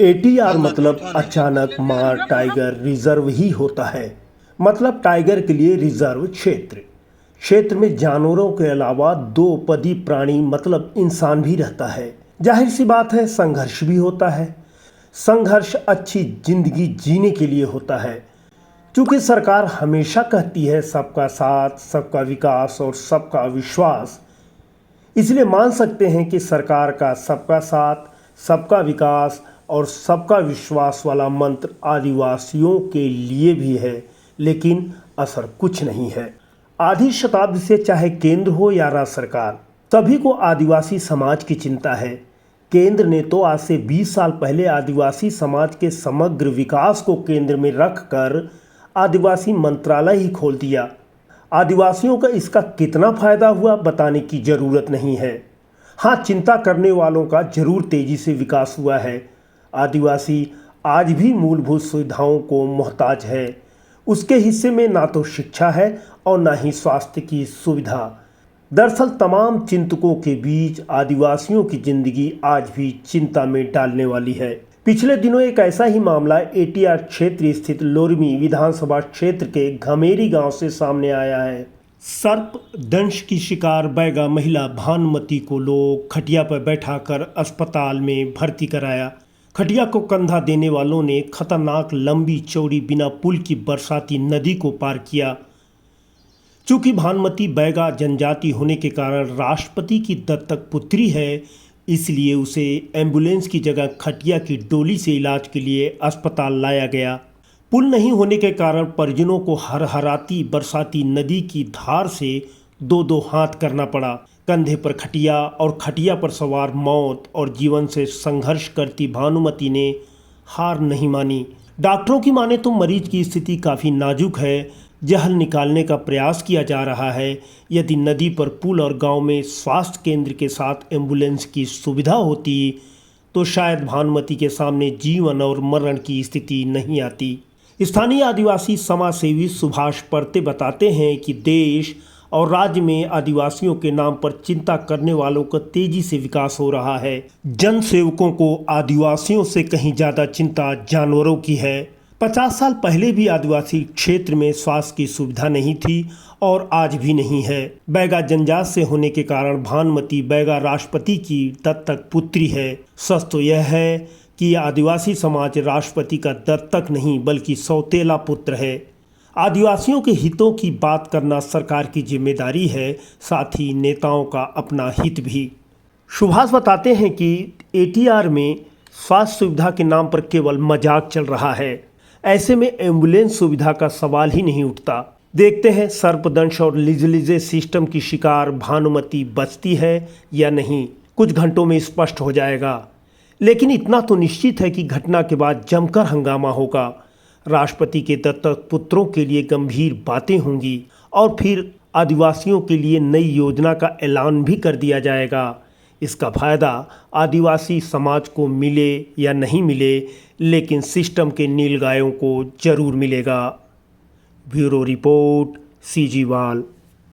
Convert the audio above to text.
ATR मतलब अचानक मार टाइगर रिजर्व ही होता है। मतलब टाइगर के लिए रिजर्व क्षेत्र में जानवरों के अलावा दो पदी प्राणी मतलब इंसान भी रहता है। जाहिर सी बात है, संघर्ष भी होता है। संघर्ष अच्छी जिंदगी जीने के लिए होता है। क्योंकि सरकार हमेशा कहती है सबका साथ, सबका विकास और सबका विश्वास, इसलिए मान सकते हैं कि सरकार का सबका साथ, सबका विकास और सबका विश्वास वाला मंत्र आदिवासियों के लिए भी है, लेकिन असर कुछ नहीं है। आधी शताब्दी से चाहे केंद्र हो या राज्य सरकार, सभी को आदिवासी समाज की चिंता है। केंद्र ने तो आज से 20 साल पहले आदिवासी समाज के समग्र विकास को केंद्र में रखकर आदिवासी मंत्रालय ही खोल दिया। आदिवासियों का इसका कितना फायदा हुआ बताने की जरूरत नहीं है। हाँ, चिंता करने वालों का जरूर तेजी से विकास हुआ है। आदिवासी आज भी मूलभूत सुविधाओं को मोहताज है। उसके हिस्से में ना तो शिक्षा है और ना ही स्वास्थ्य की सुविधा। दरअसल तमाम चिंतकों के बीच आदिवासियों की जिंदगी आज भी चिंता में डालने वाली है। पिछले दिनों एक ऐसा ही मामला एटीआर क्षेत्र स्थित लोरमी विधानसभा क्षेत्र के घमेरी गांव से सामने आया है। सर्प दंश की शिकार बैगा महिला भानुमति को लोग खटिया पर बैठाकर अस्पताल में भर्ती कराया। खटिया को कंधा देने वालों ने खतरनाक लंबी चौड़ी बिना पुल की बरसाती नदी को पार किया। चूंकि भानुमति बैगा जनजाति होने के कारण राष्ट्रपति की दत्तक पुत्री है, इसलिए उसे एम्बुलेंस की जगह खटिया की डोली से इलाज के लिए अस्पताल लाया गया। पुल नहीं होने के कारण परिजनों को हरहराती बरसाती नदी की धार से दो दो हाथ करना पड़ा। कंधे पर खटिया और खटिया पर सवार मौत और जीवन से संघर्ष करती भानुमति ने हार नहीं मानी। डॉक्टरों की माने तो मरीज की स्थिति काफ़ी नाजुक है। जहर निकालने का प्रयास किया जा रहा है। यदि नदी पर पुल और गांव में स्वास्थ्य केंद्र के साथ एम्बुलेंस की सुविधा होती तो शायद भानुमति के सामने जीवन और मरण की स्थिति नहीं आती। स्थानीय आदिवासी समाज सेवी सुभाष परते बताते हैं कि देश और राज्य में आदिवासियों के नाम पर चिंता करने वालों का तेजी से विकास हो रहा है। जन सेवकों को आदिवासियों से कहीं ज़्यादा चिंता जानवरों की है। 50 साल पहले भी आदिवासी क्षेत्र में स्वास्थ्य की सुविधा नहीं थी और आज भी नहीं है। बैगा जनजात से होने के कारण भानुमति बैगा राष्ट्रपति की दत्तक पुत्री है। सच तो यह है कि आदिवासी समाज राष्ट्रपति का दत्तक नहीं बल्कि सौतेला पुत्र है। आदिवासियों के हितों की बात करना सरकार की जिम्मेदारी है, साथ ही नेताओं का अपना हित भी। सुभाष बताते हैं कि एटीआर में स्वास्थ्य सुविधा के नाम पर केवल मजाक चल रहा है। ऐसे में एम्बुलेंस सुविधा का सवाल ही नहीं उठता। देखते हैं सर्पदंश और लिजलिजे सिस्टम की शिकार भानुमति बचती है या नहीं, कुछ घंटों में स्पष्ट हो जाएगा। लेकिन इतना तो निश्चित है कि घटना के बाद जमकर हंगामा होगा। राष्ट्रपति के दत्तक पुत्रों के लिए गंभीर बातें होंगी और फिर आदिवासियों के लिए नई योजना का ऐलान भी कर दिया जाएगा। इसका फायदा आदिवासी समाज को मिले या नहीं मिले, लेकिन सिस्टम के नीलगायों को जरूर मिलेगा। ब्यूरो रिपोर्ट, CG वाल।